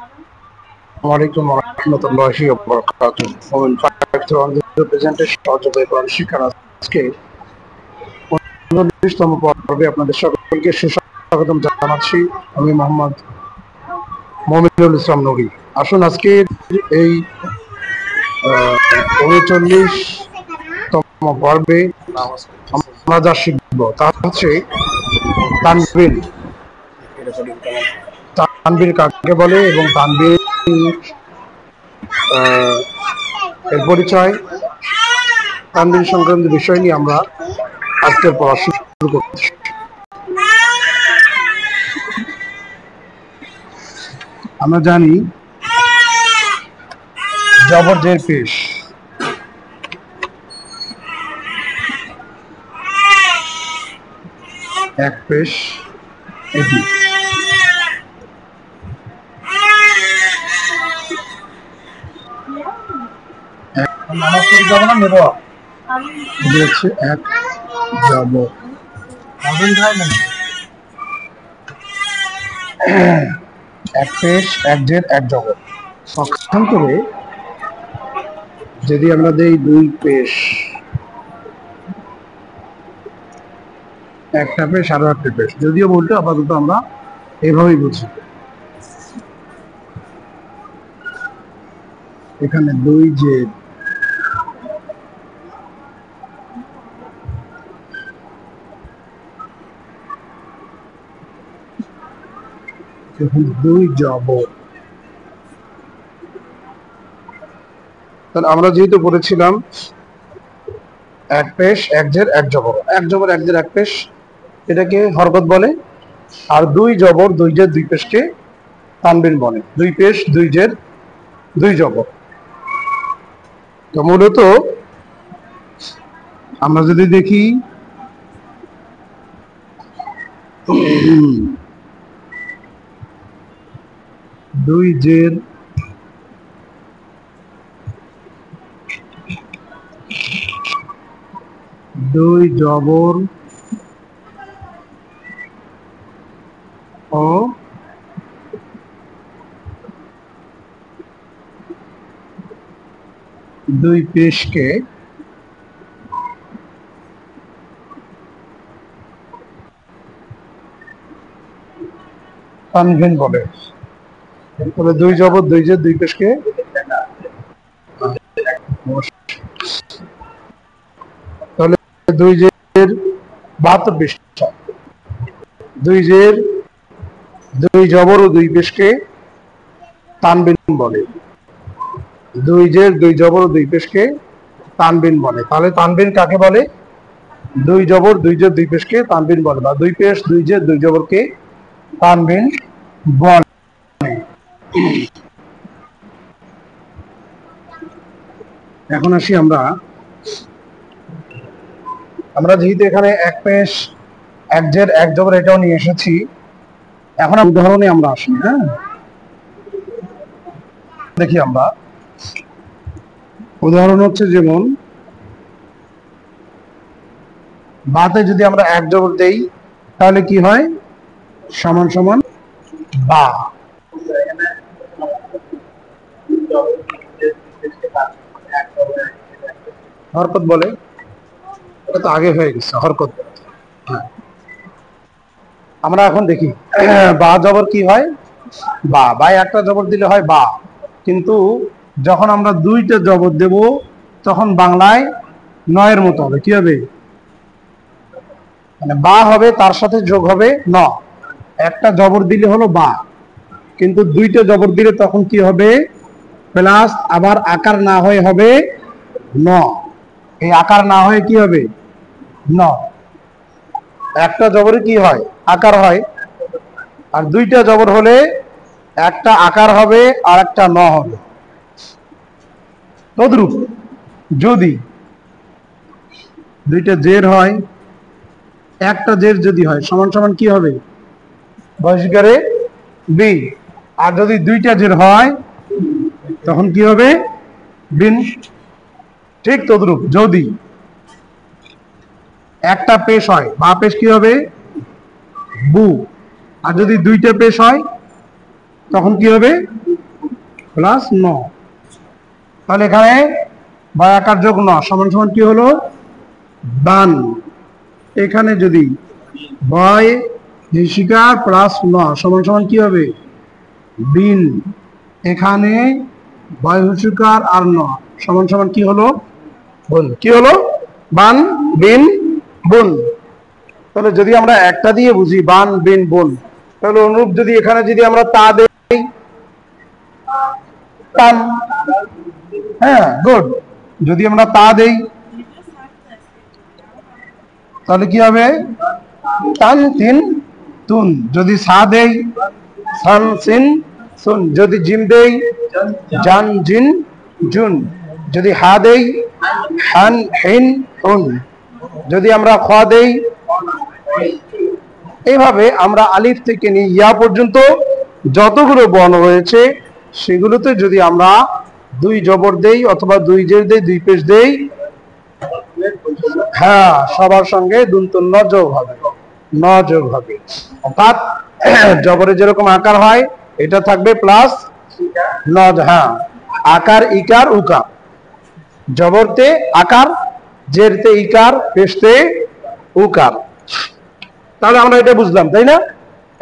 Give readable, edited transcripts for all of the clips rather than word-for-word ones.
ওয়ালাইকুম রহমতুল্লাহি ওয়া বারাকাতুহু। ওমেন 5 থ্রু অন দ্য প্রেজেন্টের সহযোগী কোরআন শিক্ষার আজকে 39তম পর্বে আপনাদের সকলকে সুস্বাগতম জানাচ্ছি। আমি মোহাম্মদ মমিনুল ইসলাম নুরি। আসুন আজকে এই 39তম পর্বে আমরা যা শিখব তা হচ্ছে তানবির। তানবির কাকে বলে এবং তানবির এর পরিচয়, তানবির সংক্রান্ত বিষয় নিয়ে আমরা আজকের পড়া শুরু করছি। আমরা জানি জবর জের পেশ, এক পেশ এটি, এক জবর, এক পেশ, এক জের, এক জবর। পক্ষান্তরে যদি আমরা দেই দুই পেশ, একটা পেশ আরো একটা পেশ, যদিও বলতে আপাতত আমরা এভাবেই বুঝি। এখানে দুই জের, দুই জবর। আমরা যেহেতু পড়েছিলাম এক পেশ, এক জের, এক জবর, এক জবর এক জের এক পেশ, এটাকে হরকত বলে। আর দুই জবর দুই জের দুই পেশকে তানবিন বলে। দুই পেশ দুই জের দুই জবর। তো মূলত আমরা যদি দেখি দুই জের দুই জবর ও দুই পেশকে তানবিন বলে। তবে দুই জবর দুই জের দুই পেশকে তাহলে দুই জের 72 পৃষ্ঠা, দুই জের দুই জবর ও দুই পেশকে তানবিন বলে। দুই জের দুই জবর ও দুই পেশকে তানবিন বলে। তাহলে তানবিন কাকে বলে? দুই জবর দুই জের দুই পেশকে তানবিন বলে, বা দুই পেশ দুই জের দুই জবরকে তানবিন বলে। এখন আসি আমরা যেহেতু এখানে এক পেশ এক জের এক জবর এটাও নিয়ে এসেছি, এখন উদাহরণে আমরা আসি। হ্যাঁ, দেখি আমরা উদাহরণ হচ্ছে, যেমন বাতে যদি আমরা এক জবর দেই তাহলে কি হয়? সমান সমান বা। হরকত বলে, এটা তো আগে হয়ে গেছে হরকত। হ্যাঁ, আমরা এখন দেখি বা জবর কি হয়। বা বাই একটা জবর দিলে হয় বা, কিন্তু যখন আমরা দুইটা জবর দেব তখন বাংলায় নয়ের মতো হবে। কি হবে? মানে বা হবে, তার সাথে যোগ হবে ন। একটা জবর দিলে হলো বা, কিন্তু দুইটা জবর দিলে তখন কি হবে? প্লাস আবার আকার না হয়ে হবে ন। এই আকার না হয়ে কি হবে? ন। একটা জবরে কি হয়? আকার হয়। আর দুইটা জবর হলে একটা আকার হবে আর একটা ন হবে। তদ্রূপ যদি দুইটা জের হয়, একটা জের যদি হয় সমান সমান কি হবে? বহিষ্কারে বি। আর যদি দুইটা জের হয় তখন কি হবে? বিন। ঠিক তদ্রূপ যদি একটা পেশ হয়, বা পেশ কি হবে? বু। আর যদি দুইটা পেশ হয় তখন কি হবে? প্লাস ন। তাহলে এখানে বয় আকার যোগ ন সমান সমান কি হলো? বান। এখানে যদি বয় হ্রস্বইকার প্লাস ন সমান সমান কি হবে? বিন। এখানে বয় হ্রস্বইকার আর ন সমান সমান কি হলো? বুন। কি হলো? বান বিন বুন। তাহলে যদি আমরা একটা দিয়ে বুঝি বান বিন বুন, তাহলে অনুরূপ যদি এখানে যদি আমরা তা দেই, তান। হ্যাঁ, গুড। যদি আমরা তা দেই তাহলে কি হবে? তান তিন তুন। যদি সা দেই, সান সিন সুন। যদি জিম দেই, জান জিন জুন। যদি হা দেই, হান হিন হুন। যদি আমরা খ দেই, এইভাবে আমরা আলিফ থেকে নিয়ে ইয়া পর্যন্ত যতগুলো বর্ণ রয়েছে সেগুলোতে যদি আমরা দুই জবর দেই অথবা দুই জের দেই, দুই পেশ দেই, হ্যাঁ, সবার সঙ্গে দুন্তন ন যোগ হবে, ন যোগ হবে। অর্থাৎ জবরে যেরকম আকার হয় এটা থাকবে প্লাস ন। হ্যাঁ, আকার ইকার উকার। জবরতে আকার, জেরতে ইকার, পেশতে উকার। তাহলে আমরা এটা বুঝলাম, তাই না?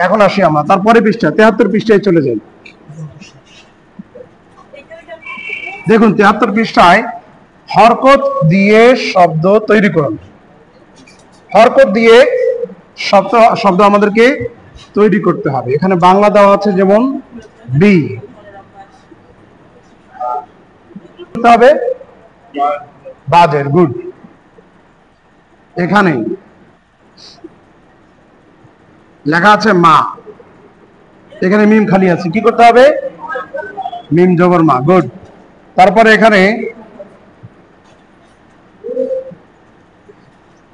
এখন আসি আমরা তারপরে পৃষ্ঠা 73 পৃষ্ঠায় চলে যাই। দেখুন 73 পৃষ্ঠায় হরকত দিয়ে শব্দ তৈরি করুন। হরকত দিয়ে শব্দ আমাদেরকে তৈরি করতে হবে। এখানে বাংলা দেওয়া আছে যেমন বি হবে বাজের, গুড। এখানে লেখা আছে মা, এখানে মিম খালি আছে, কি করতে হবে? মিম জবর মা, গুড। তারপরে এখানে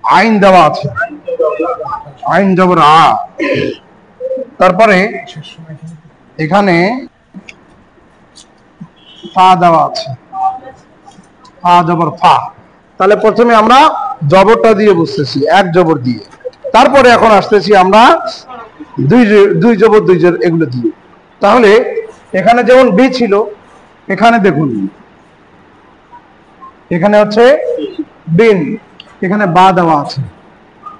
আইন দেওয়া আছে, আইন জবর আ। তারপরে এখানে ফা দেওয়া আছে, ফা জবর ফা। তাহলে প্রথমে আমরা জবরটা দিয়ে বুঝতেছি, এক জবর দিয়ে। তারপরে এখন আসতেছি আমরা দুই জবর দুই জের এগুলো দিয়ে। তাহলে এখানে যেমন বি ছিল, এখানে দেখুন এখানে হচ্ছে বিন, এখানে বা দেওয়া আছে।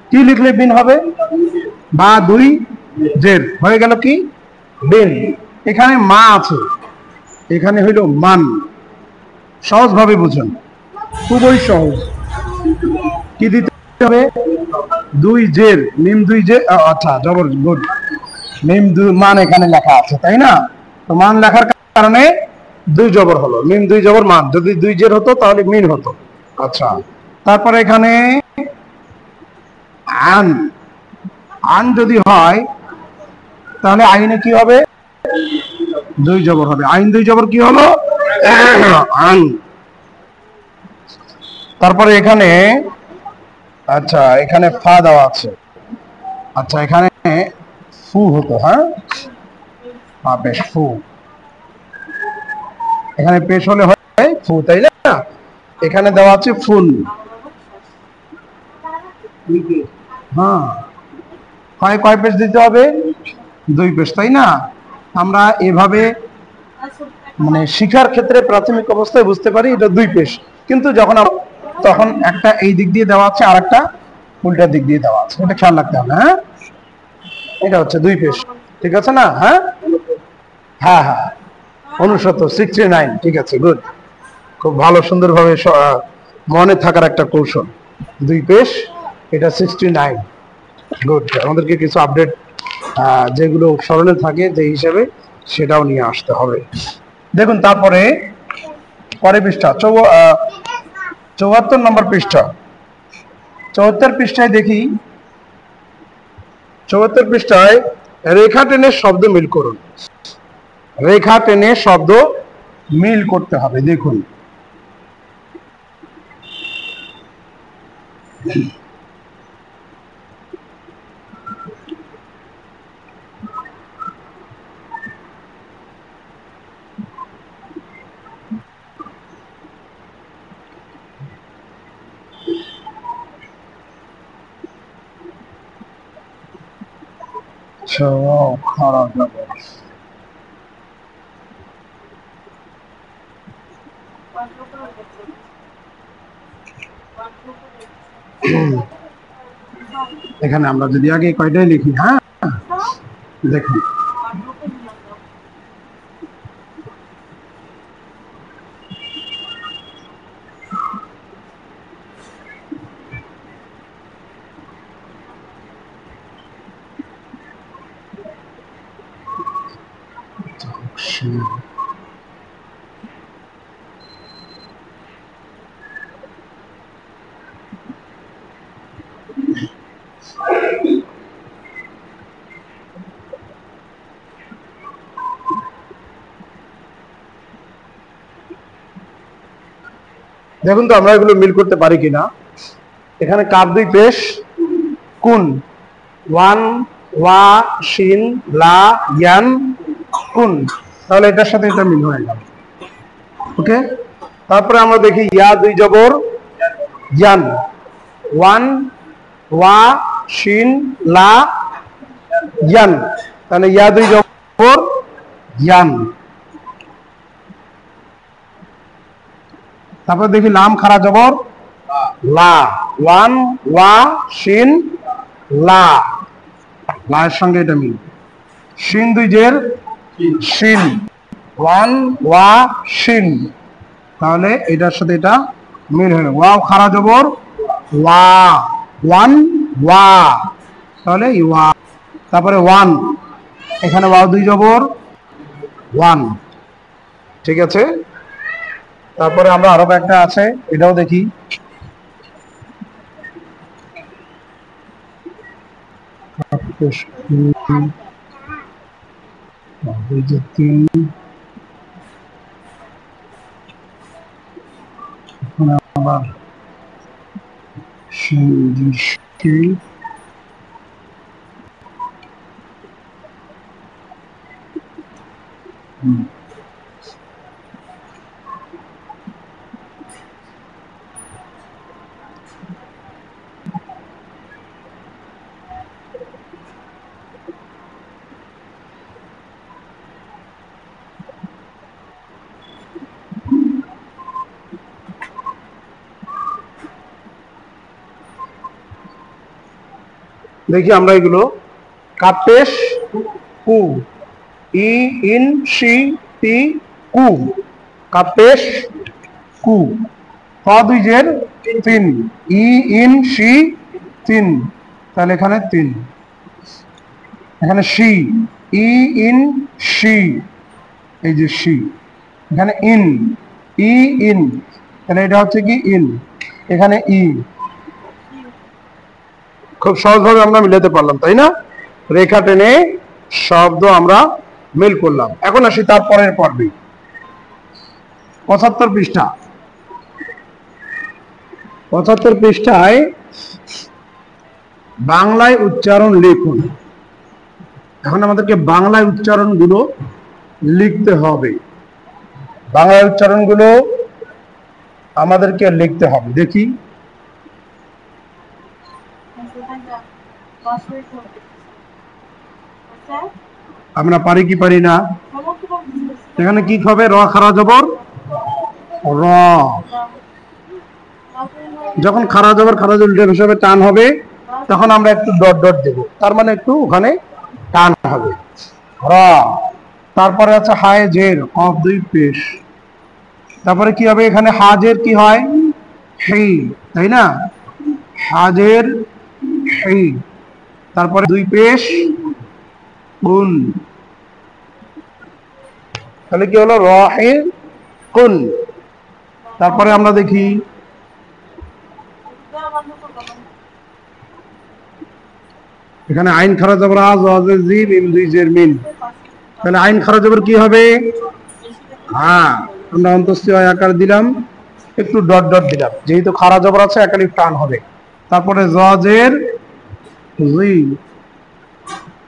কি লিখলে বিন হবে? বা দুই জের হয়ে গেল কি? বিন। এখানে মা আছে, এখানে হইল মান। সহজভাবে বুঝুন, খুবই সহজ। কি দিতে হবে? দুই জের, মিম দুই জের, আচ্ছা জবর, গুড। মিম দুই মান এখানে লেখা আছে, তাই না? তো মান লেখার কারণে দুই জবর হলো, মিম দুই জবর মান। যদি দুই জের হতো তাহলে মিন হতো। আচ্ছা, তারপরে এখানে আন, আন যদি হয় তাহলে আইনে কি হবে? দুই জবর হবে। আইন দুই জবর কি হলো? আন। তারপরে এখানে আচ্ছা এখানে ফা দেওয়া আছে, আচ্ছা এখানে ফু হতো। হ্যাঁ, বেশ, ফু। এখানে পেশ হলে হয় ফু, তাই না? এখানে দেওয়া আছে ফুল। হ্যাঁ, কয় পেশ দিতে হবে? দুই পেশ, তাই না? আমরা এভাবে মানে শিখার ক্ষেত্রে প্রাথমিক অবস্থায় বুঝতে পারি এটা দুই পেশ, কিন্তু যখন তখন একটা এই দিক দিয়ে দেওয়া আছে আর একটা উল্টা দিক দিয়ে দেওয়া আছে, এটা খেয়াল রাখতে হবে। হ্যাঁ, এটা হচ্ছে দুই পেশ, ঠিক আছে না? হ্যাঁ হ্যাঁ হ্যাঁ, 69, 69, ঠিক আছে, গুড। খুব ভালো, সুন্দরভাবে মনে থাকার একটা কৌশল। দুই পেশ, এটা 69, গুড। আমাদেরকে কিছু আপডেট যেগুলো স্মরণে থাকে যে হিসেবে, সেটাও নিয়ে আসতে হবে। দেখুন তারপরে পরে পৃষ্ঠা 74 নম্বর পৃষ্ঠা। 74 পৃষ্ঠায় দেখি, 74 পৃষ্ঠায় রেখা টেনে শব্দ মিল করুন। রেখা টেনে শব্দ মিল করতে হবে। দেখুন খারাপ ব্যাপার। এখানে আমরা যদি আগে কয়টাই লিখি, হ্যাঁ দেখুন দেখুন তো আমরা এগুলো মিল করতে পারি কিনা। এখানে কার দুই পেশ কুন, ওয়ান ওয়া শিন লা ইয়ান কুন, তাহলে এটার সাথে এটা মিল হয়ে গেল। ওকে, তারপরে আমরা দেখি ইয়া দুই জবর ইয়ান, ওয়ান ওয়া শিন লা ইয়ান, তাহলে ইয়া দুই জবর ইয়ান। তারপর দেখি লাম খারা জবর লা, ওয়ান ওয়া শিন লা, লা এর সঙ্গে এটা মিল। শিন দুই জের শিন, ওয়ান ওয়া শিন, তাহলে এটার সাথে এটা মিল হলো। ওয়াও খারা জবর ওয়া, ওয়ান ওয়া, তাহলে ওয়া। তারপরে ওয়ান, এখানে ওয়াও দুই জবর ওয়ান, ঠিক আছে। তারপরে আমরা আরো একটা আছে, এটাও দেখি। আবার দেখি আমরা এগুলো। কাপেশ কু, ই ইন শি তি কু, কাপেশ কু। ক দুই জের তিন, ই ইন শি তিন, তাহলে এখানে তিন। এখানে শি, ই ইন শি, এই যে শি, এখানে ইন, ই ইন, তাহলে এটা হচ্ছে কি ইন, এখানে ই। খুব সহজভাবে আমরা মিলাতে পারলাম, তাই না? রেখা টেনে শব্দ আমরা মিল করলাম। এখন আসি তার পরের পর্বে, 75 পৃষ্ঠা। 75 পৃষ্ঠায় বাংলায় উচ্চারণ লিখুন। এখন আমাদেরকে বাংলায় উচ্চারণগুলো লিখতে হবে, বাংলায় উচ্চারণগুলো আমাদেরকে লিখতে হবে। দেখি আমরা পারি কি পারি না। এখানে কি হবে, র খারা জবর র, যখন খারা জবর খারা উল্টে হিসাবে টান হবে তখন আমরা একটু ডট ডট দেব, তার মানে একটু ওখানে টান হবে র। তারপরে আছে হায় জের, কফ দুই পেশ। তারপরে কি হবে, এখানে হাজের কি হয় হেই, তাই না, হাজের হেই। তারপরে দুই পেশ কুন, তাহলে কি হলো রহে কুন। তারপরে আমরা দেখি এখানে আইন খারা জবর আজ, ওয়াজের জি, মিম দুই জের মিন, তাহলে আইন খারা জবর কি হবে, হ্যাঁ আমরা অন্তস্থ আকার দিলাম, একটু ডট ডট দিলাম, যেহেতু খারা জবর আছে একালিফ টান হবে। তারপরে জজের জি,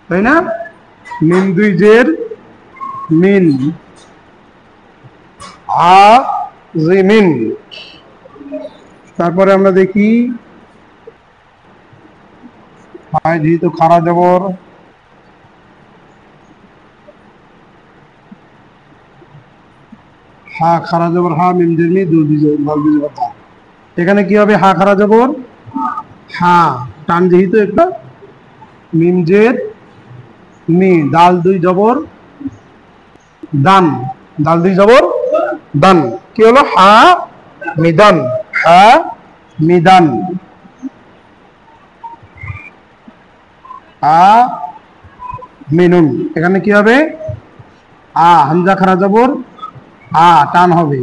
তাই না, মিম দুই জের মিন, আ জি মিন। তারপরে আমরা দেখি যেহেতু খারা জবর, হা খারা জবর হা, মিম জের মি, দুই জবর, এখানে কি হবে, হা খারা জবর হ্যাঁ, টান যেহেতু একটা মিম জের মি, দাল দুই জবর দান, দাল দুই জবর দান, কি হলো হা মিদান, হা মিদান, আ মিনুন। এখানে কি হবে? আ হামজা খারা জবর আ, টান হবে।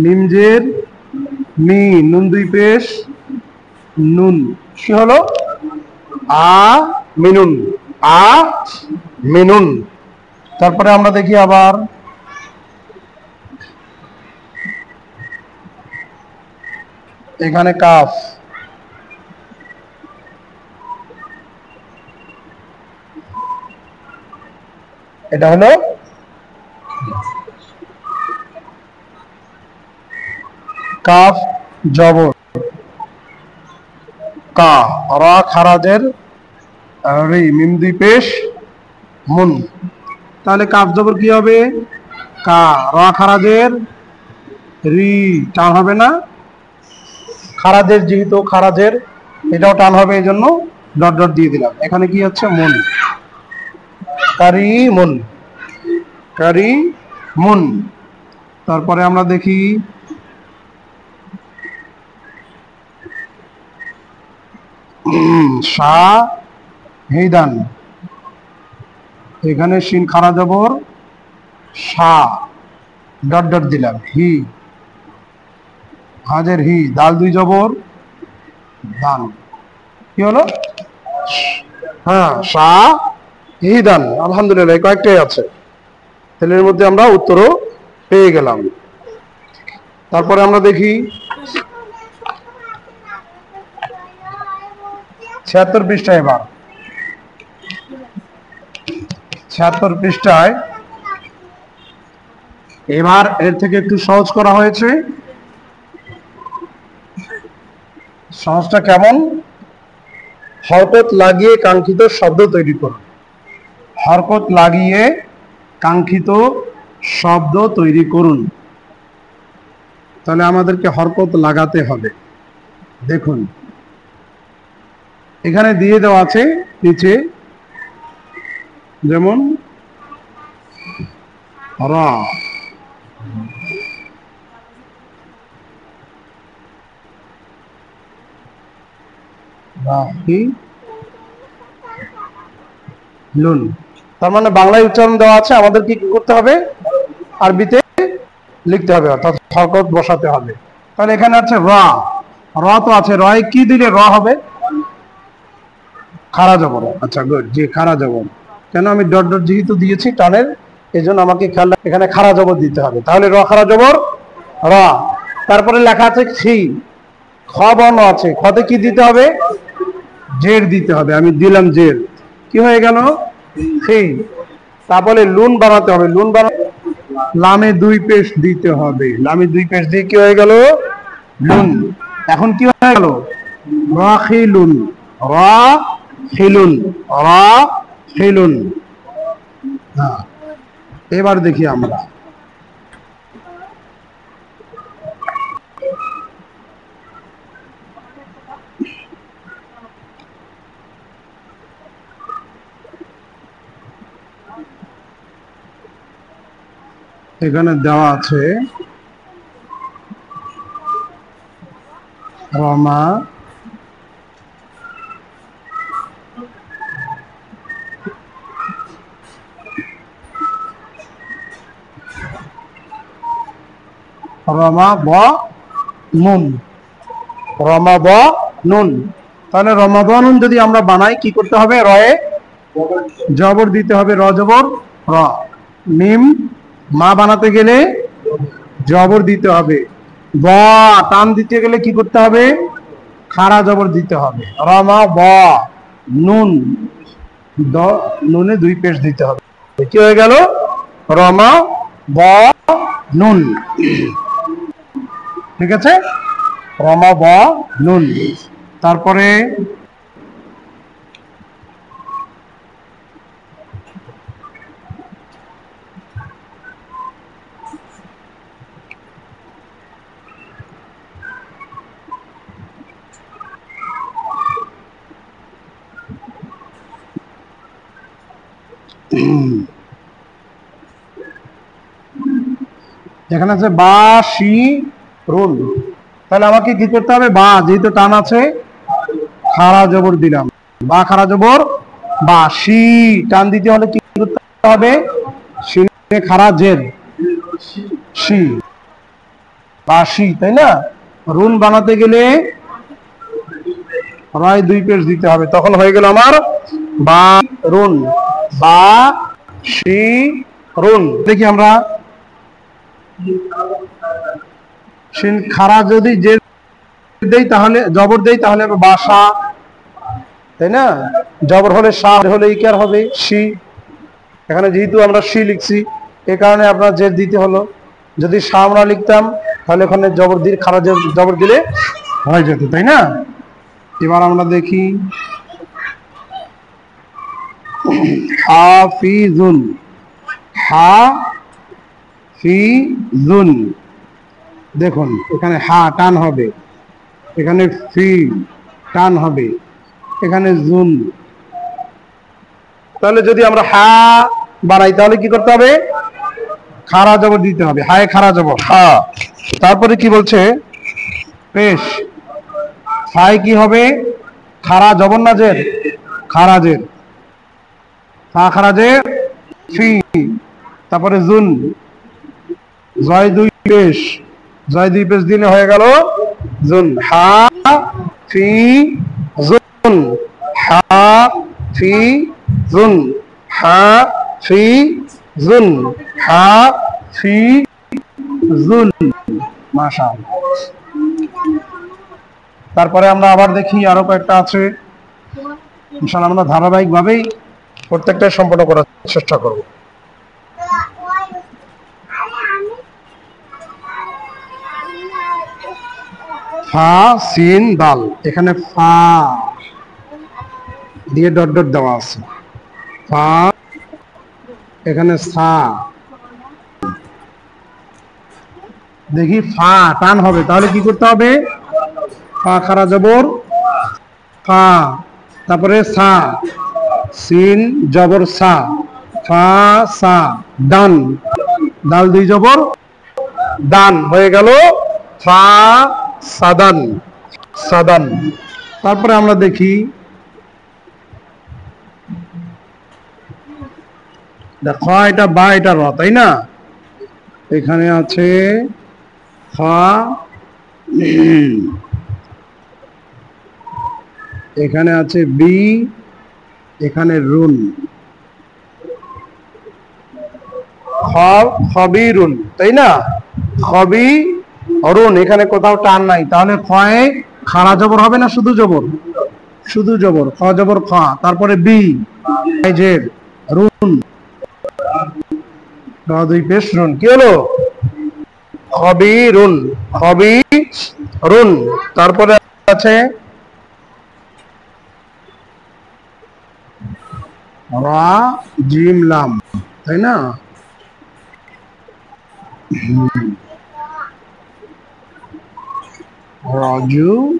মিম জের মি, নুন দুই পেশ নুন, কি হলো আ মিনুন, আ মিনুন। তারপরে আমরা দেখি আবার এখানে কাফ, এটা হলো কাফ জবর কা, রা খারাজের রি, মিম দুই পেশ মুন। তাহলে কাফ জবর কি হবে? কা, রা খারাজের রি, টান হবে না? খারাজের যেহেতু খারাজের, এটাও টান হবে, এই জন্য ডট ডট দিয়ে দিলাম। এখানে কি হচ্ছে? মুন, কারি মুন, কারি মুন। তারপরে আমরা দেখি সা হেদান, এখানে শিন খারা জবর সা, ডট ডট দিলাম। হি হাজের হি, দাল দুই জবর দান, কি হলো? হ্যাঁ, সা হি দান। আলহামদুলিল্লাহ, এই কয়েকটাই আছে, তাহলে এর মধ্যে আমরা উত্তরও পেয়ে গেলাম। তারপরে আমরা দেখি ৭৬ পৃষ্ঠায়, এবার ৭৬ পৃষ্ঠায় এবার এর থেকে একটু সহজ করা হয়েছে। সহজটা কেমন? হরকত লাগিয়ে কাঙ্ক্ষিত শব্দ তৈরি করুন। হরকত লাগিয়ে কাঙ্ক্ষিত শব্দ তৈরি করুন। তাহলে আমাদেরকে হরকত লাগাতে হবে। দেখুন এখানে দিয়ে দেওয়া আছে নিচে, যেমন রা, লুন, তার মানে বাংলায় উচ্চারণ দেওয়া আছে, আমাদের কি করতে হবে? আরবিতে লিখতে হবে, অর্থাৎ হরকত বসাতে হবে। তাহলে এখানে আছে রা, র তো আছে, রয় কি দিলে র হবে? খাড়া জবর। আচ্ছা গুড, জি খাড়া জবর। কেন? আমি ডট ডট যেহেতু দিয়েছি টানের, এই জন্য আমাকে খেয়াল এখানে খাড়া জবর দিতে হবে। তাহলে র খাড়া জবর র। তারপরে লেখা আছে খি, খ বর্ণ আছে, খতে কি দিতে হবে? জের দিতে হবে। আমি দিলাম জের, কি হয়ে গেল? খি। তারপরে লুন বানাতে হবে, লুন বানাতে লামে দুই পেশ দিতে হবে, লামে দুই পেশ দিয়ে কি হয়ে গেল? লুন। এখন কি হয়ে গেল? রাখিলুন, রাখিলুন, রাখিলুন। হ্যাঁ, এবার দেখি আমরা এখানে দেওয়া আছে রমা রমা ব নুন, রমা ব নুন। তাহলে রমা ব নুন যদি আমরা বানাই, কি করতে হবে? রয়ে জবর দিতে হবে, র জবর র। মিম মা বানাতে গেলে জবর দিতে হবে। ব টান দিতে গেলে কি করতে হবে? খাড়া জবর দিতে হবে। রমা ব নুন, নুনে দুই পেশ দিতে হবে। কি হয়ে গেল? রমা ব নুন। ঠিক আছে, রমা ব নুন। তারপরে এখানে আছে বা শি রুন, তাহলে আমাকে কি করতে হবে? বা যেহেতু টান আছে খাড়া জবর দিলাম, বা খাড়া জবর বা, শি টান দিতে হলে কি করতে হবে? শিনে খাড়া জের, শি বা শি, তাই না? রুন বানাতে গেলে রায় দুই পেশ দিতে হবে, তখন হয়ে গেল আমার বা রুন, বা শি রুন। দেখি আমরা শিন খাড়া যদি যে দেই তাহলে জবর দেই তাহলে বাসা, তাই না? জবর হলে সা হলে ইকার হবে শি, এখানে যেহেতু আমরা শি লিখছি এ কারণে আপনার জের দিতে হলো। যদি সা আমরা লিখতাম তাহলে ওখানে জবর দিয়ে খাড়া জবর দিলে হয়ে যেত, তাই না? এবার আমরা দেখি হাফিজুন, হাফিজুন, দেখুন এখানে হা টান হবে, এখানে ফি টান হবে, এখানে জুন। তাহলে যদি আমরা হা বানাই তাহলে কি করতে হবে? খাড়া জবর দিতে হবে, হায় খাড়া জবর হা। তারপরে কি বলছে? পেশ, হাই কি হবে? খাড়া জবর না জের? খাড়া জের, হা খাড়া জের ফি। তারপরে জুন, জয় দুই পেশ, জয় দুই পেশ দিলে হয়ে গেল জুন, হা ফি জুন, হা ফি জুন, হা ফি জুন, হা ফি জুন। মাশাআল্লাহ। তারপরে আমরা আবার দেখি আরো কয়েকটা আছে, ইনশাআল্লাহ আমরা ধারাবাহিক ভাবেই প্রত্যেকটা সম্পন্ন করার চেষ্টা করব। ফা সিন দাল, এখানে ফা দিয়ে ডট ডট দেওয়া আছে, ফা, এখানে সা। দেখি ফা টান হবে তাহলে কি করতে হবে? ফা খাড়া জবর ফা, তারপরে সা, সিন জবর সা, ফা সা, ডান, দাল দুই জবর দান, হয়ে গেল ফা সাদান, সাদান। তারপরে আমরা দেখি দেখো এটা বা এটা র, তাই না? এখানে আছে ফা, এখানে আছে বি, এখানে রুন, খবি রুন, তাই না? খবি অরুণ, এখানে কোথাও টান নাই, তাহলে খয়ে খাড়া জবর হবে না শুধু জবর? শুধু জবর, খ জবর খ। তারপরে বি জের রুন, দুই পেশ রুন, কি হলো? খবি রুন, খবি রুন। তারপরে আছে রা জিম লাম, তাই না? রাজুলান,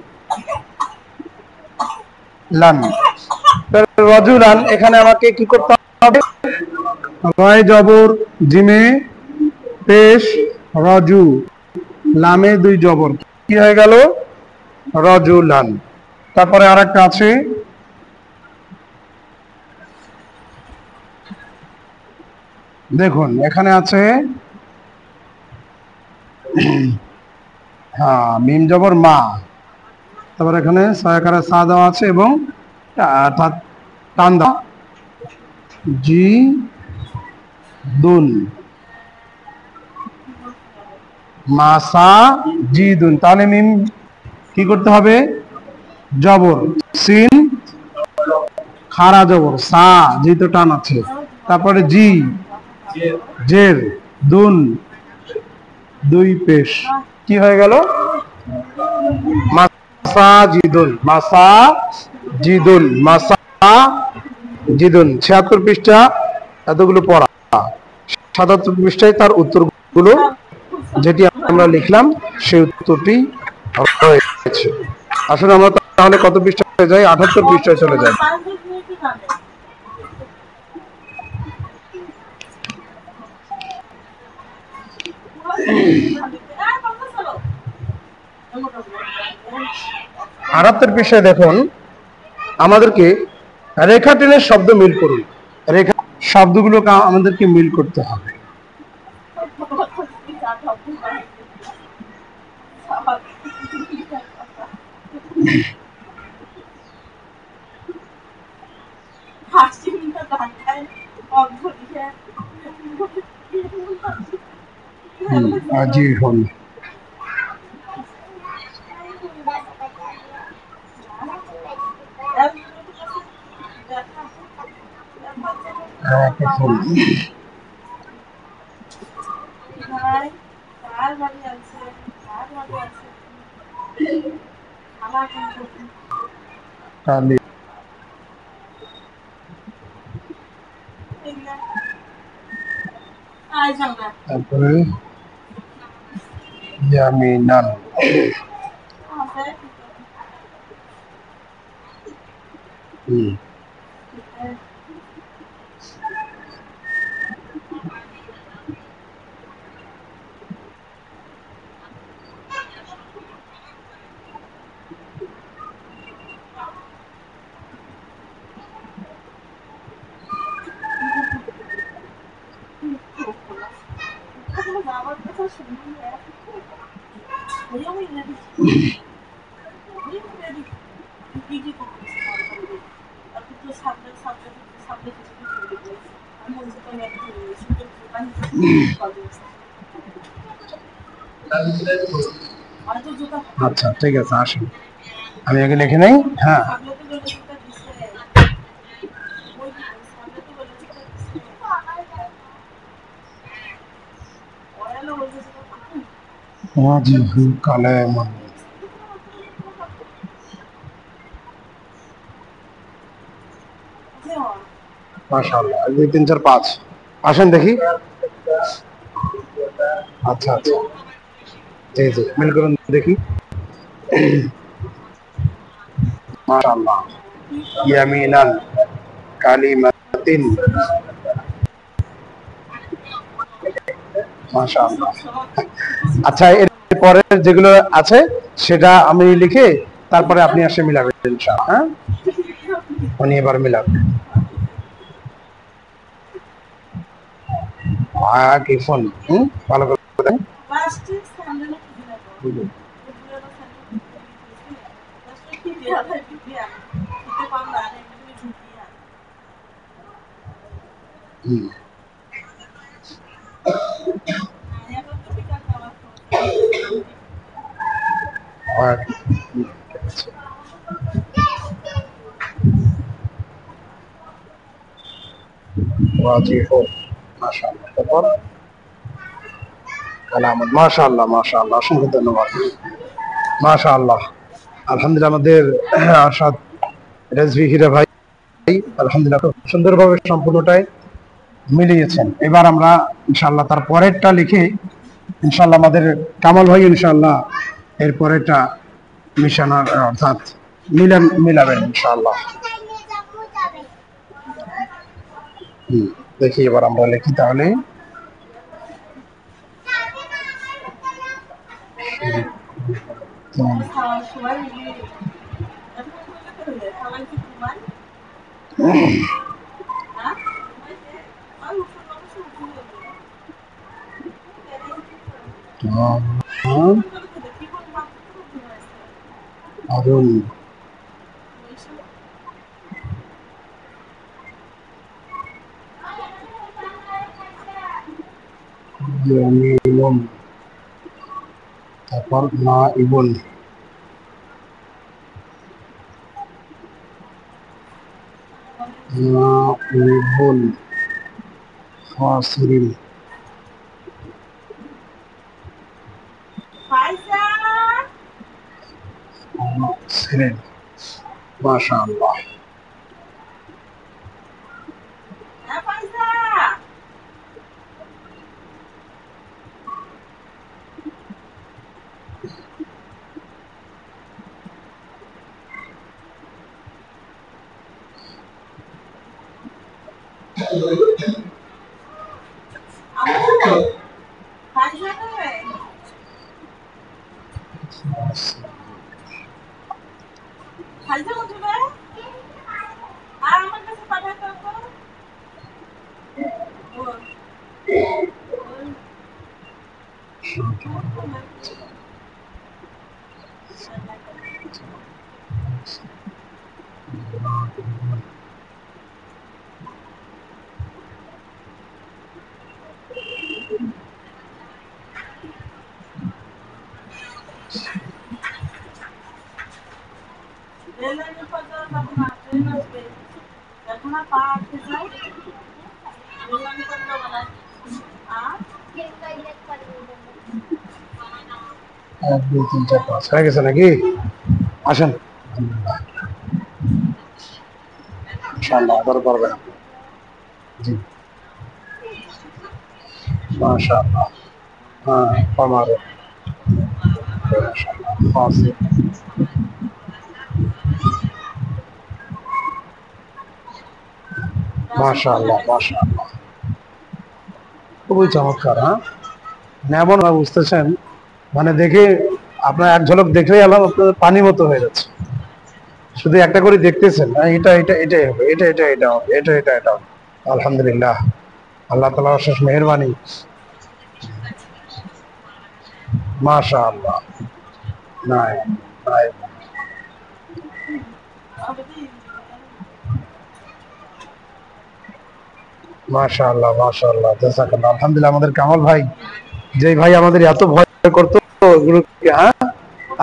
রাজুলান, এখানে আমাকে কি করতে হবে? রয় জবর জিমে পেশ রাজু, লামে দুই জবর, কি হয়ে গেল? রাজুলান। তারপরে আরেকটা আছে দেখুন, এখানে আছে হ্যাঁ মিম জবর মা, তারপর এখানে সহায়কারে সা দেওয়া আছে এবং টান দেওয়া, জি দুন, মাসা জি দুন। তাহলে মিম কি করতে হবে? জবর, সিন খাড়া জবর সা যেহেতু টান আছে, তারপরে জি জের, দুন দুই পেশ, কি হয়ে গেল? মাসা জিদুন, মাসা জিদুন, মাসা জিদুন। ৭৬ পৃষ্ঠা এতগুলো পড়া, ৭৭ পৃষ্ঠায় তার উত্তরগুলো যেটি আমরা লিখলাম সেই উত্তরটি রয়েছে। আসলে আমরা তাহলে কত পৃষ্ঠায় যাই? ৭৮ পৃষ্ঠায় চলে যাই। আরাতের বিষয়ে দেখুন, আমাদেরকে রেখা টেনে শব্দ মিল করুন। রেখা শব্দগুলোকে আমাদেরকে মিল করতে হবে। জি হন। কালি তারপরে ইয়ামিনান। আচ্ছা ঠিক আছে, আসুন আমি আগে লিখে নেই। হ্যাঁ, কালেমন। মাশাআল্লাহ, 1 2 3 4 5। আসেন দেখি। আচ্ছা আচ্ছা, জি জি, মিল করুন দেখি। মাশাআল্লাহ, ইয়ামিনান কালিমাতিন। মাশাআল্লাহ। আচ্ছা, এর পরের যেগুলো আছে সেটা আমি লিখে তারপরে আপনি আসে মিলাবেন ইনশাআল্লাহ। হ্যাঁ, উনি এবার মিলাবেন। কি ফোন? ভালো করে দেন। মাশাআল্লাহ, তারপর কালামত। মাশাআল্লাহ মাশাআল্লাহ, অসংখ্য ধন্যবাদ। মাশাআল্লাহ, আলহামদুলিল্লাহ, আমাদের আশাদ রেজভি হিরা ভাই আলহামদুলিল্লাহ খুব সুন্দরভাবে সম্পূর্ণটাই মিলিয়েছেন। এবার আমরা ইনশাআল্লাহ তার পরেরটা লিখে ইনশাআল্লাহ আমাদের কামাল ভাই ইনশাআল্লাহ এর পরেরটা মিশানোর অর্থাৎ মিলাবেন ইনশাআল্লাহ। দেখি এবার আমরা লিখি তাহলে। আরুন ইয়ামিনুন, তারপর না ইবুন। না ইবুন ফাসিরিন। সিরিন। মাশাআল্লাহ। এক দুই তিন চার পাঁচ হয়ে গেছে নাকি? আসেন, ইনশাআল্লাহ আবার পারবেন। জি, মাশাআল্লাহ। হ্যাঁ, আমারও আছে। মাশাআল্লাহ, মাশাআল্লাহ, খুবই চমৎকার। হ্যাঁ, এমন বুঝতেছেন মানে দেখে আপনার এক ঝলক দেখলেই আল্লাহ আপনার পানি মতো হয়ে যাচ্ছে। শুধু একটা করে দেখতেছেন, এটা এটা এটাই হবে, এটা এটা এটা হবে, এটা এটা এটা হবে। আলহামদুলিল্লাহ, আল্লাহ তাআলা অশেষ মেহেরবানি। মাশাআল্লাহ, নাই নাই, মাশাআল্লাহ, মাশাআল্লাহ, জাযাকাল্লাহ। আলহামদুলিল্লাহ, আমাদের কামাল ভাই, যে ভাই আমাদের এত ভয় করতো এগুলোকে, হ্যাঁ,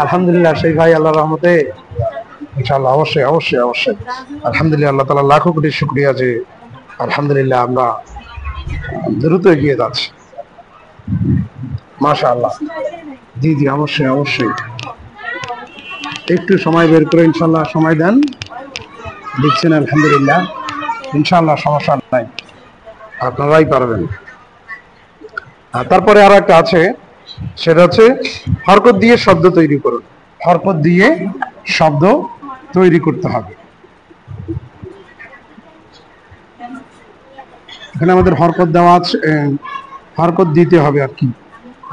আলহামদুলিল্লাহ সেই ভাই আল্লাহর রহমতে ইনশাআল্লাহ অবশ্যই অবশ্যই অবশ্যই আলহামদুলিল্লাহ, আল্লাহ তাআলা লাখো কোটি শুকরিয়া যে আলহামদুলিল্লাহ আমরা দ্রুত এগিয়ে যাচ্ছি। মাশাআল্লাহ, জি জি, অবশ্যই অবশ্যই একটু সময় বের করে ইনশাআল্লাহ সময় দেন, দেখছেন আলহামদুলিল্লাহ, ইনশাআল্লাহ সমস্যা নাই, আপনারাই পারবেন। আর তারপরে আরো একটা আছে, সেটা হচ্ছে হরকত দিয়ে শব্দ তৈরি করুন। হরকত দিয়ে শব্দ তৈরি করতে হবে। এখানে আমাদের হরকত দেওয়া আছে, হরকত দিতে হবে আর কি।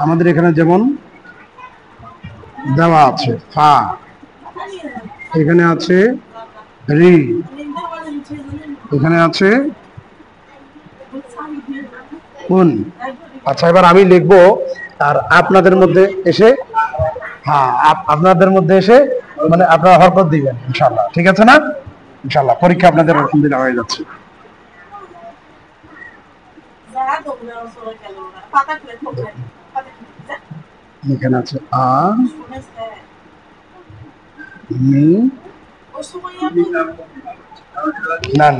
আমাদের এখানে যেমন দেওয়া আছে ফা, এখানে আছে রি, এখানে আছে কুন। আচ্ছা, এবার আমি লিখবো আর আপনাদের মধ্যে এসে, হ্যাঁ, আপনাদের মধ্যে এসে মানে আপনারা হরকত দিবেন ইনশাআল্লাহ, ঠিক আছে না? ইনশাআল্লাহ পরীক্ষা আপনাদের আলহামদুলিল্লাহ হয়ে যাচ্ছে। এখানে আছে আ মি নান,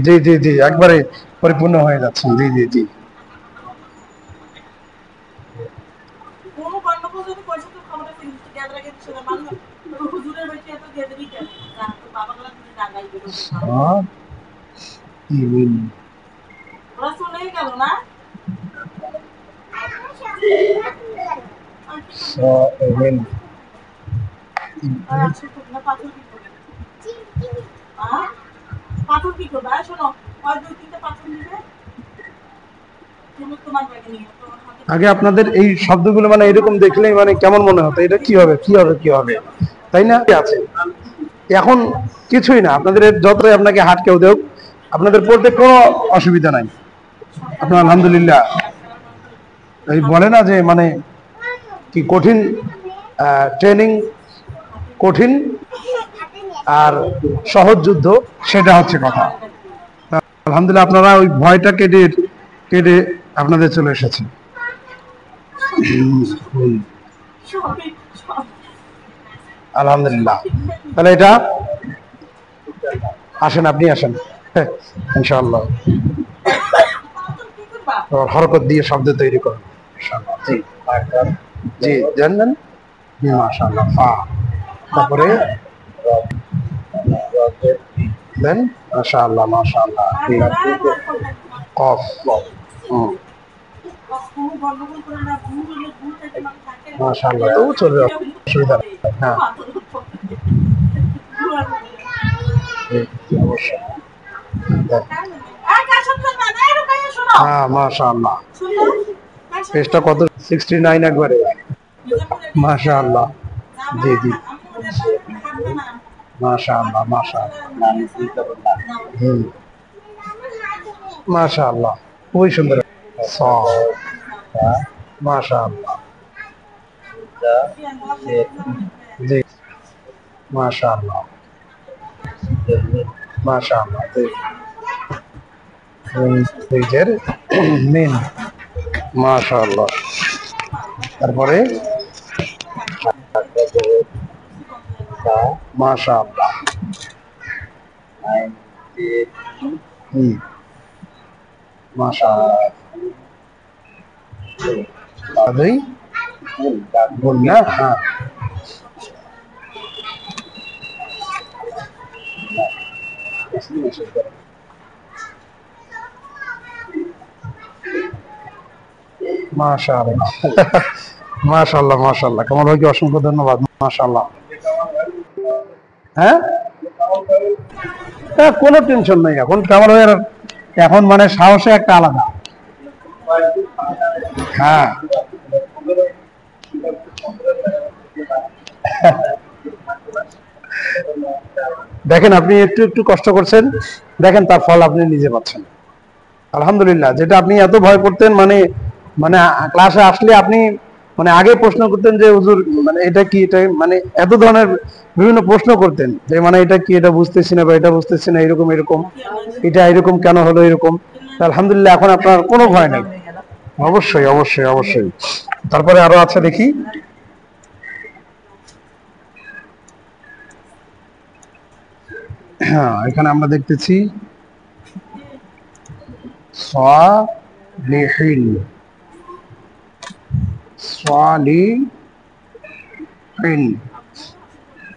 জি জি জি, একবারে পরিপূর্ণ হয়ে যাচ্ছে। জি জি জি, আগে আপনাদের এই শব্দগুলো মানে এরকম দেখলেই মানে কেমন মনে হতো, এটা কি হবে কি হবে কি হবে, তাই না? আছে এখন কিছুই না, আপনাদের যতই আপনাকে হাট কেউ দেখ, আপনাদের পড়তে কোনো অসুবিধা নাই। আপনার আলহামদুলিল্লাহ, এই বলে না যে মানে কি কঠিন ট্রেনিং, কঠিন আর সহজ যুদ্ধ, সেটা হচ্ছে কথা। আলহামদুলিল্লাহ, আপনারা ওই ভয়টা কেটে কেটে আপনাদের চলে এসেছে। আলহামদুলিল্লাহ, তাহলে এটা আসেন, আপনি আসেন ইনশাআল্লাহ, হরকত দিয়ে শব্দ তৈরি করুন ইনশাআল্লাহ। জি জি, জানেন, মাশাআল্লাহ, ফা, তারপরে দেন, মাশাআল্লাহ মাশাআল্লাহ, কফ, মাশাআল্লাহ, তো চলবে, অসুবিধা নেই। হ্যাঁ, অবশ্যই, হ্যাঁ, মাশাআল্লাহ, পেজটা কত, 69 একবারে, মাশাআল্লাহ, জি জি, মাশাআল্লাহ মাশাআল্লাহ, মাশাআল্লাহ, খুবই সুন্দর, মাশাআল্লাহ, জি, মাশাআল্লাহ, মাশাআল্লাহ। দুইজের মিন, মাশাআল্লাহ। তারপরে মাশাআল্লাহ। হুম, মাশাআল্লাহ। দুই গুণ না? হ্যাঁ, মাশাআল্লাহ। মাশাআল্লাহ, মাশাআল্লাহ। কামাল ভাইকে অসংখ্য ধন্যবাদ। মাশাআল্লাহ। হ্যাঁ, কোনো টেনশন নেই এখন। কামাল ভাইয়ের এখন মানে সাহসে একটা আলাদা। হ্যাঁ, দেখেন আপনি একটু একটু কষ্ট করছেন, দেখেন তার ফল আপনি নিজে পাচ্ছেন। আলহামদুলিল্লাহ। যেটা আপনি এত ভয় করতেন, মানে মানে ক্লাসে আসলে আপনি মানে আগে প্রশ্ন করতেন যে হুজুর মানে এটা কি, এটা মানে এত ধরনের বিভিন্ন প্রশ্ন করতেন যে মানে এটা কি, এটা বুঝতেছি না, বা এটা বুঝতেছি না, এরকম এরকম, এটা এরকম কেন হলো এরকম। আলহামদুলিল্লাহ এখন আপনার কোনো ভয় নেই। অবশ্যই, অবশ্যই, অবশ্যই। তারপরে আরো আছে দেখি। হ্যাঁ, এখানে আমরা দেখতেছি সালিহিন, সালিহিন।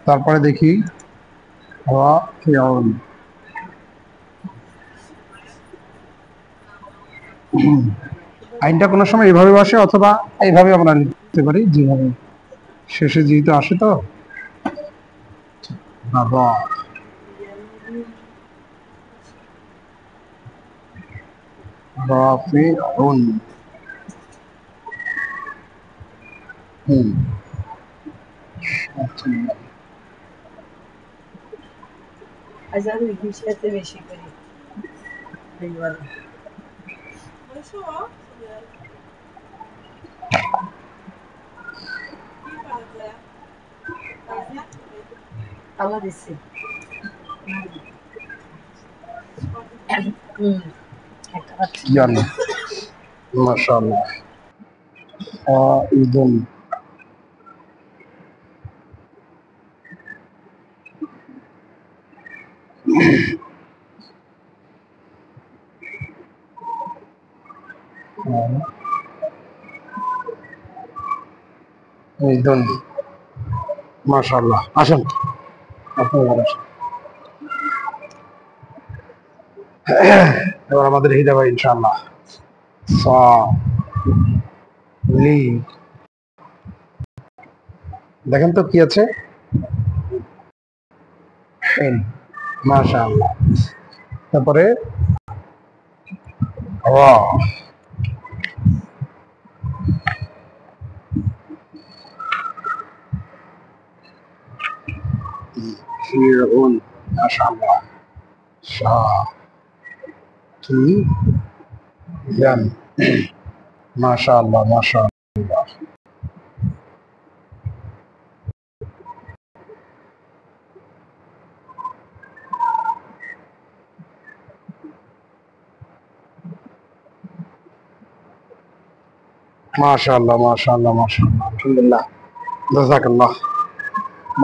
তারপরে দেখি রাফিউন। আইনটা কোনো সময় এইভাবে আসে অথবা এইভাবে আমরা লিখতে পারি, যেভাবে শেষে যেহেতু আসে তো রাফিউন। হুম, জানি, মাশাআল্লাহ। ঈদুন, ঈদুন, মাশাআল্লাহ। আসেন, আপনি এবার আসেন। এবার আমাদের হৃদয় ভাই ইনশাআল্লাহ। সা লি, দেখেন তো কি আছে। হিন, মাশাআল্লাহ। তারপরে রা, ফিরউন, মাশাআল্লাহ। শা কি ইয়ান, মাশাআল্লাহ, মাশাআল্লাহ, মাশাআল্লাহ, মাশাআল্লাহ, মাশাআল্লাহ। আলহামদুলিল্লাহ, জাযাকাল্লাহ,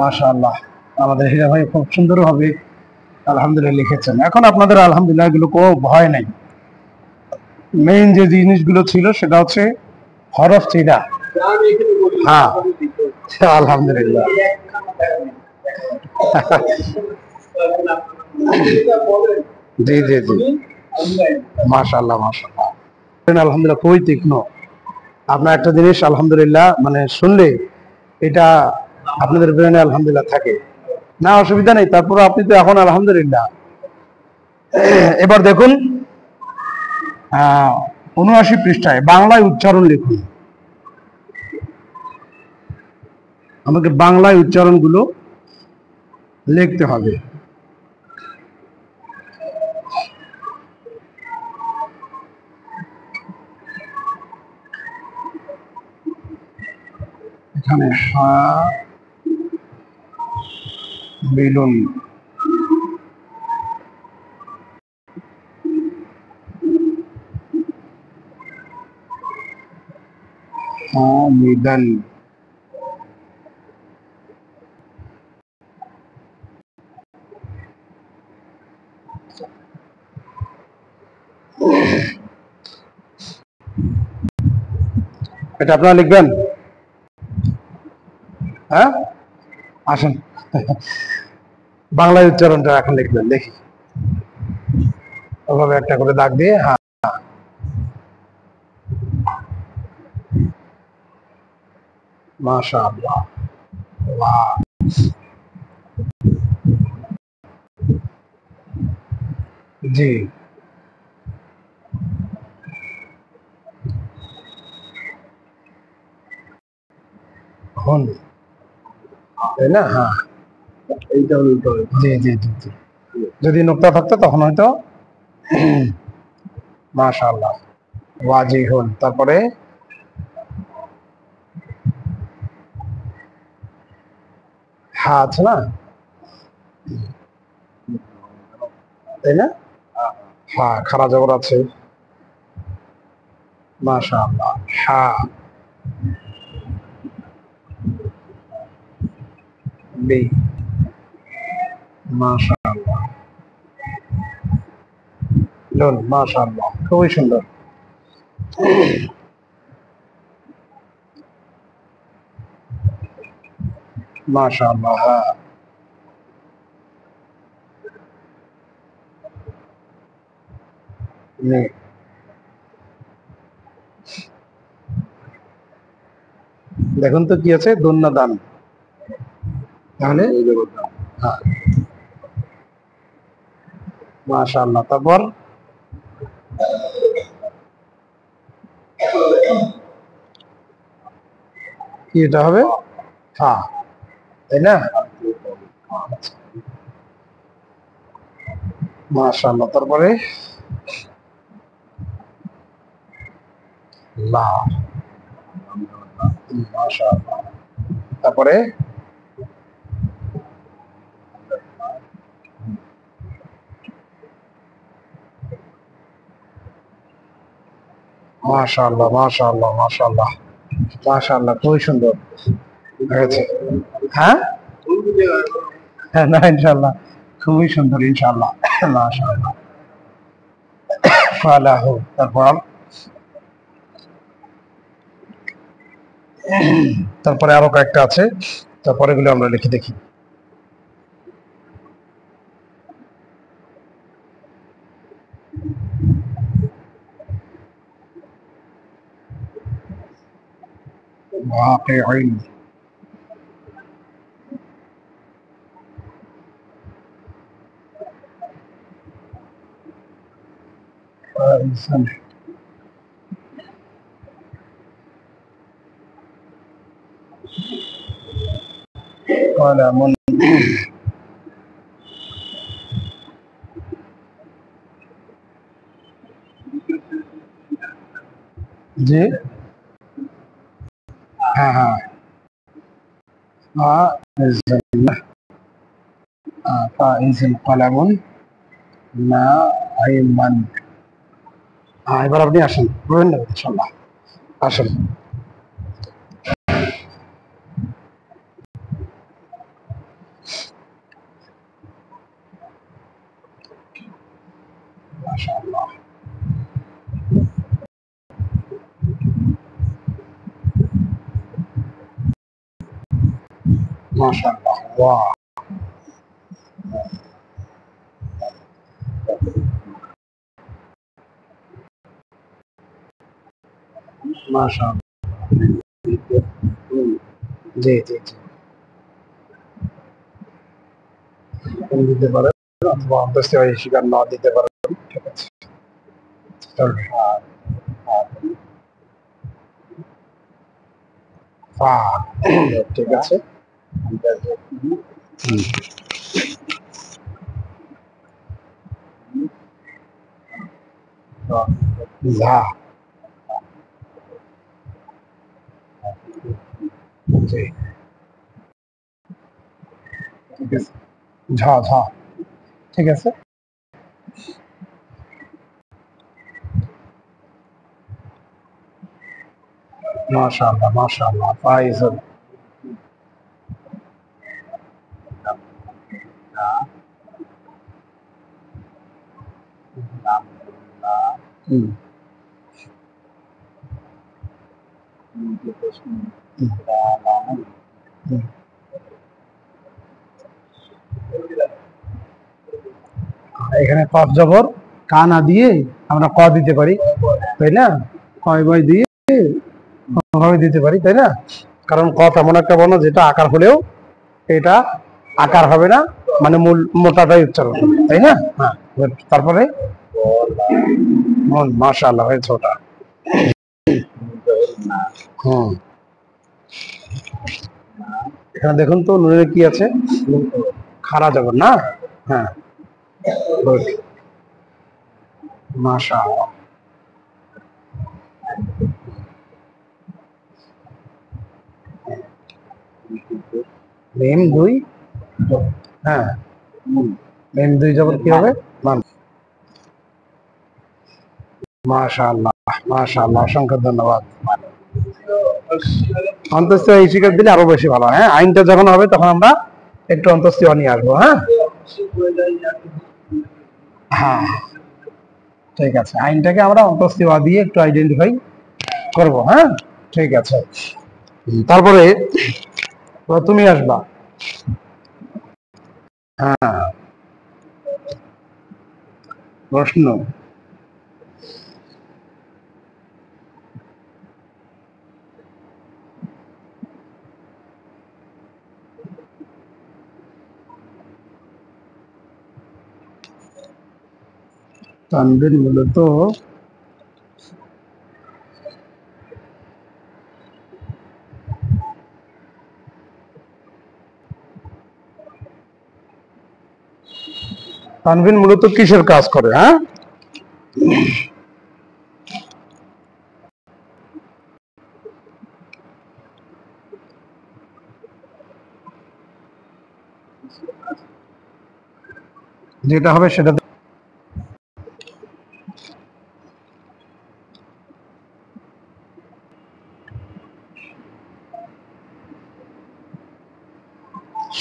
মাশাআল্লাহ। আমাদের হীরা ভাই খুব সুন্দরভাবে আলহামদুলিল্লাহ লিখেছেন। এখন আপনাদের আলহামদুলিল্লাহ এগুলো কোনো ভয় নাই। মেইন যে জিনিসগুলো ছিল সেটা হচ্ছে হরফ চিনা। হ্যাঁ, আলহামদুলিল্লাহ। জি, জি, জি, মাশাআল্লাহ, মাশাআল্লাহ। আলহামদুলিল্লাহ খুবই তীক্ষ্ণ। আপনার একটা জিনিস আলহামদুলিল্লাহ মানে শুনলে এটা আপনাদের ব্রেনে আলহামদুলিল্লাহ থাকে না, অসুবিধা নেই। তারপর আপনি তো এখন আলহামদুলিল্লাহ। এবার দেখুন ৭৯ পৃষ্ঠায় বাংলায় উচ্চারণ লিখুন। আমাকে বাংলায় উচ্চারণগুলো লিখতে হবে। এখানে হা বেলুন, হামিদান, এটা আপনারা লিখবেন? হ্যাঁ, আসেন বাংলায় উচ্চারণটা এখন লিখবেন, দেখি ওভাবে একটা করে দাগ দিয়ে। হ্যাঁ, মাশাআল্লাহ, বাহ, জি, হন, তাই না? হ্যাঁ, এইটা উল্টো, জি জি জি জি, যদি নোক্তা থাকতো তখন হয়তো মাশাআল্লাহ, ওয়াজি হন। তারপরে হা আছে না, তাই না? হ্যাঁ, খারা জবর আছে, মাশাআল্লাহ, হা, বে, মাশাআল্লাহ, লোন, মাশাআল্লাহ, খুবই সুন্দর, মাশাআল্লাহ, হ্যাঁ, নে, দেখুন তো কি আছে, দন্না দান, তাহলে হ্যাঁ, মাশাআল্লাহ। তারপর কি এটা হবে? ফা, তাই না? মাশাআল্লাহ। তারপরে লা, মাশাআল্লাহ। তারপরে মাশাআল্লাহ, মাশাআল্লাহ, মাশাআল্লাহ, মাশাআল্লাহ, খুবই সুন্দর হয়েছে। হ্যাঁ, হ্যাঁ, না, ইনশাআল্লাহ খুবই সুন্দর, ইনশাআল্লাহ, মাশাআল্লাহ, ফালাহু। তারপর তারপরে আরো কয়েকটা আছে, তারপরে এগুলো আমরা লিখে দেখি। ওয়াকিঈন, ফাইজান, কলামুন, জি, হ্যাঁ হ্যাঁ, ফাইজান, ফাইজান, কলামুন, না, আইমান। হ্যাঁ, এবার আপনি আসেন, বলবেন না ইনশাআল্লাহ, আসেন। মাশাআল্লাহ, মাশাআল্লাহ, ওয়া, মাশাআল্লাহ, জি জি জি, দিতে পারেন অথবা অন্তস্থ স্বীকার না দিতে পারেন, ঠিক আছে, চলবে। ফা, ঠিক আছে, হুম, ঝা, জি, ঠিক আছে। ঝা ঝা ঠিক আছে। মাশাআল্লাহ মাশাআল্লাহ ফাইজুল। হুম, হুম, হুম। এখানে কফ জবর কানা দিয়ে আমরা ক দিতে পারি, তাই না? কয় বয় দিয়ে ভাবে দিতে পারি, তাই না? কারণ কফ এমন একটা বর্ণ যেটা আকার হলেও এটা আকার হবে না, মানে মূল মোটাটাই উচ্চারণ হবে, তাই না? হ্যাঁ, তারপরে মন মাশাআল্লাহ হয়েছে ওটা। হুম, এখানে দেখুন তো নুনের কি আছে, খারা জবর না? হ্যাঁ, গুড, মাশাআল্লাহ। মিম দুই, হ্যাঁ, মিম দুই জবর কি হবে? মান। মাশাআল্লাহ মাশাআল্লাহ, অসংখ্য ধন্যবাদ। অন্তস্থ এই শিকার দিলে আরো বেশি ভালো। হ্যাঁ, আইনটা যখন হবে তখন আমরা একটু অন্তস্থ নিয়ে আসবো। হ্যাঁ, হ্যাঁ, ঠিক আছে, আইনটাকে আমরা অন্তস্থ দিয়ে একটু আইডেন্টিফাই করব। হ্যাঁ, ঠিক আছে। তারপরে তুমি আসবা। হ্যাঁ, প্রশ্ন। তানভীর মূলত তানভীর মূলত কিসের কাজ করে? হ্যাঁ, যেটা হবে সেটা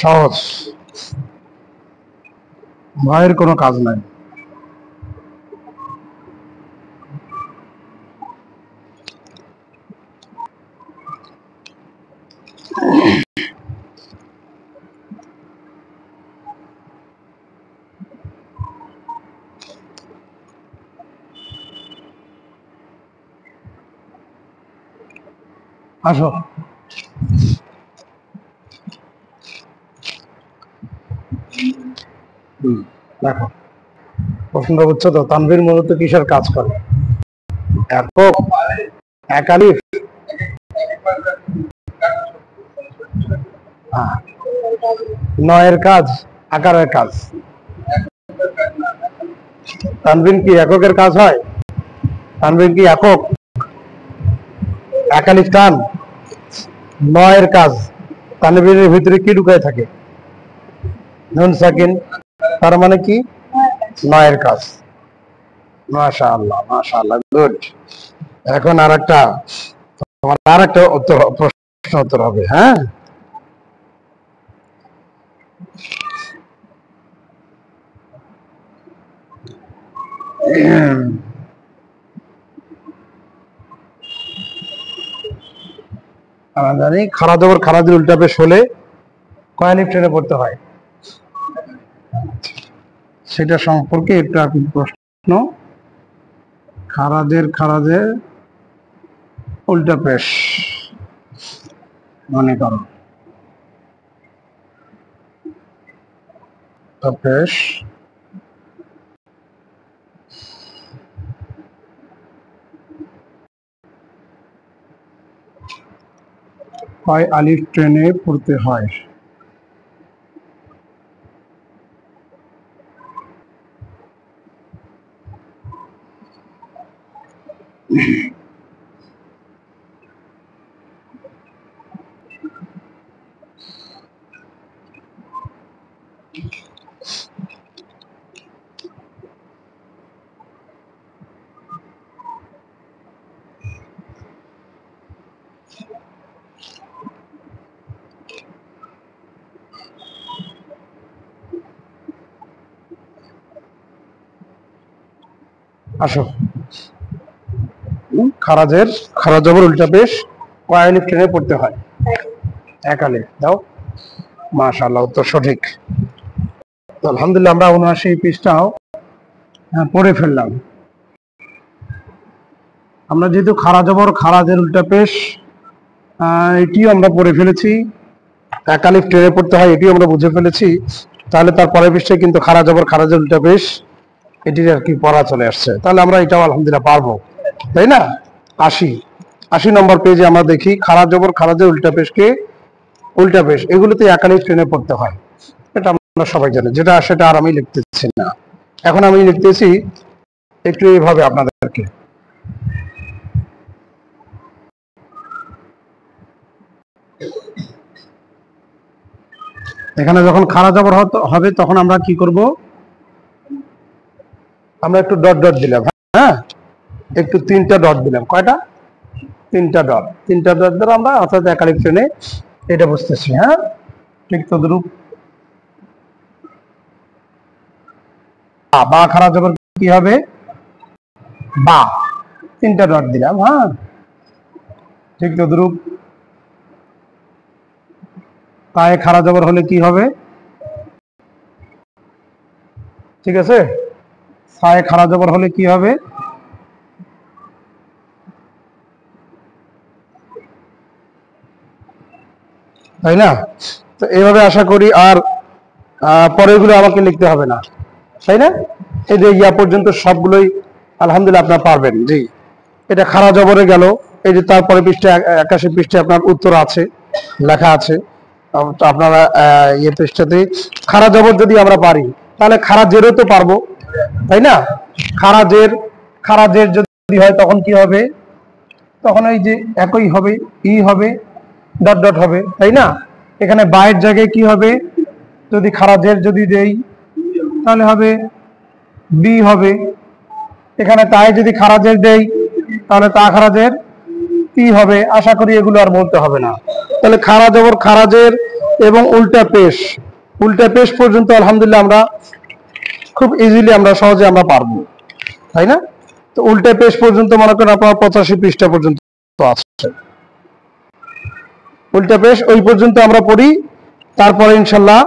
সহজ, ভয়ের কোনো কাজ নাই। আসো। দেখো, প্রশ্নটা বুঝছো তো? তানভীর মূলত কিসের কাজ করে? একক, একালিফ, হ্যাঁ, নয়ের কাজ, আকারের কাজ। তানভীর কি এককের কাজ হয়? তানভীর কি একক, একালিফ টান, নয়ের কাজ। তানভীরের ভিতরে কি ঢুকায় থাকে? নুন সাকিন। তার মানে কি? নয়ের কাজ। মাশাআল্লাহ মাশাআল্লাহ, গুড। এখন আরেকটা, তোমার আরেকটা উত্তর, প্রশ্ন উত্তর হবে। হ্যাঁ, আমরা জানি খারা জবর খারাজের উল্টা পেশ হলে কয় আলিফ টেনে পড়তে হয়, সেটা সম্পর্কে একটু আপনি প্রশ্ন। খারাজের উল্টা পেশ মনে করো, তো পেশ কয় আলিফ টেনে পড়তে হয়? আসো, খারাজের খারাজ জবর উল্টা পেশ কয় আলিফ টেনে পড়তে হয়? এক আলিফ। দাও, মাশাআল্লাহ, উত্তর সঠিক। তো আলহামদুলিল্লাহ আমরা ৭৯ পৃষ্ঠাও পড়ে ফেললাম। আমরা যেহেতু খারা জবর খারাজের উল্টা পেশ এটিও আমরা পড়ে ফেলেছি, এক আলিফ টেনে পড়তে হয় এটিও আমরা বুঝে ফেলেছি, তাহলে তার পরের পৃষ্ঠায় কিন্তু খারা জবর খারাজের উল্টা পেশ এটির আর কি পড়া চলে আসছে। তাহলে আমরা এটাও আলহামদুলিল্লাহ পারবো, তাই না? ৮০ নম্বর পেজে আমরা দেখি খারা জবর খারাজের উল্টা পেশ এগুলোতে এক আলিফ টেনে পড়তে হয়, এটা আমরা সবাই জানি। যেটা সেটা আর আমি লিখতেছি না, এখন আমি লিখতেছি একটু এইভাবে আপনাদেরকে। এখানে যখন খারা জবর হবে তখন আমরা কি করব? আমরা একটু ডট ডট দিলাম, হ্যাঁ, একটু 3টা ডট দিলাম। কয়টা? 3টা ডট। 3টা ডট দ্বারা আমরা অর্থাৎ এক আলিফ টেনে এটা বুঝতেছি। হ্যাঁ, ঠিক তদ্রূপ বা খারা জবর কি হবে? বা, 3টা ডট দিলাম। হ্যাঁ, ঠিক তদ্রূপ তায়ে খারা জবর হলে কি হবে? ঠিক আছে, সায়ে খারা জবর হলে কি হবে? তাই না? তো এইভাবে আশা করি আর পরেরগুলো আমাকে লিখতে হবে না, তাই না? এই যে ইয়া পর্যন্ত সবগুলোই আলহামদুলিল্লাহ আপনারা পারবেন। জি, এটা খারা জবরে গেল। এই যে তারপরে পৃষ্ঠায় ৮১ পৃষ্ঠায় আপনার উত্তর আছে, লেখা আছে। আপনারা ইয়ে পৃষ্ঠাতে খারা জবর যদি আমরা পারি তাহলে খারা জেরও তো পারবো, তাই না? খারা জের যদি হয় তখন কি হবে? তখন এই যে একই হবে, ই হবে, ডট ডট হবে, তাই না? এখানে বায়ের জায়গায় কি হবে? যদি খারা জের যদি দেই তাহলে হবে বি হবে। এখানে তাই যদি খারা জের দেই তাহলে তা খারা জের ই হবে। আশা করি এগুলো আর বলতে হবে না। তাহলে খারা জবর খারা জের এবং উল্টা পেশ পর্যন্ত আলহামদুলিল্লাহ আমরা খুব ইজিলি আমরা সহজে আমরা পারবো, তাই না? তো উল্টা পেশ পর্যন্ত মনে করেন আপনার ৮৫ পৃষ্ঠা পর্যন্ত আছে। উল্টা পেশ ওই পর্যন্ত আমরা পড়ি, তারপরে ইনশাল্লাহ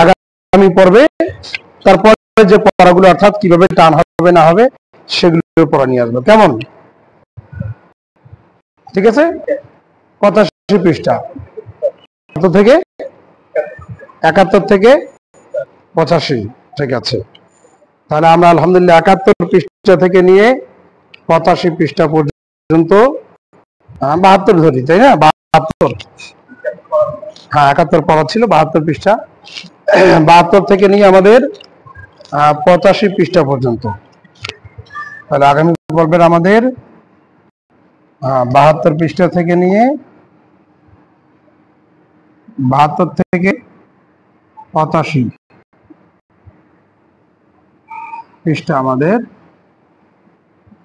আগামী পর্বে তারপরে যে পড়াগুলো অর্থাৎ কিভাবে টান হবে না হবে সেগুলো পড়া নিয়ে আসবো। কেমন? ঠিক আছে, ৮৫ পৃষ্ঠা থেকে ৭১ থেকে ৮৫, ঠিক আছে। তাহলে আমরা আলহামদুলিল্লাহ ৭১ পৃষ্ঠা থেকে নিয়ে ৮৫ পৃষ্ঠা পর্যন্ত ৭২ ধরি, তাই না? ৭২, হ্যাঁ ৭১ পড়া ছিল, ৭২ পৃষ্ঠা। ৭২ থেকে নিয়ে আমাদের ৮৫ পৃষ্ঠা পর্যন্ত। তাহলে আগামী পর্বের আমাদের ৭২ পৃষ্ঠা থেকে নিয়ে ৭২ থেকে ৮৫ পৃষ্ঠা আমাদের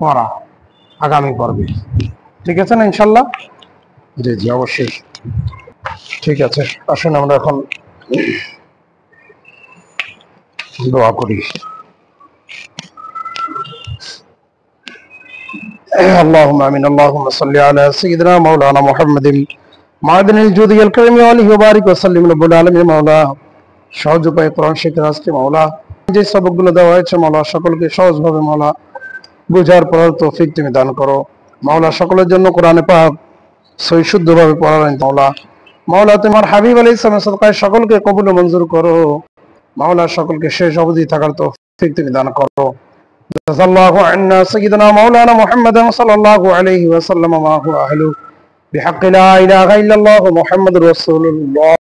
পড়া আগামী পর্বে, ঠিক আছে না ইনশাল্লাহ? জি জি, অবশ্যই। ঠিক আছে, আসুন আমরা এখন দোয়া করি। اللهم آمين اللهم صل على سيدنا مولانا محمد معدن الجود الكريم وآله وبارك وسلم رب العالمين। মাওলা সহজ উপায়ে কোরআন শিক্ষা আজকে মাওলা যে সবকগুলো দেওয়া হয়েছে মাওলা সকলকে সহজভাবে মাওলা বুঝার পড়ার তৌফিক তুমি দান করো মাওলা। সকলের জন্য কোরআনে পাক সহি শুদ্ধভাবে পড়ার মাওলা তোমার হাবিব আলাইহিস সালামের সাদকায় সকলকে কবুল ও মঞ্জুর করো মাওলা। সকলকে শেষ অবধি থাকার তৌফিক তুমি দান করো। জাযাল্লাহু আন্না সাইয়্যিদানা মাওলানা মুহাম্মাদান সাল্লাল্লাহু আলাইহি ওয়াসাল্লাম মা হুয়া আহলু বিহাক্কি লা ইলাহা ইল্লাল্লাহু মুহাম্মাদুর রাসূলুল্লাহ।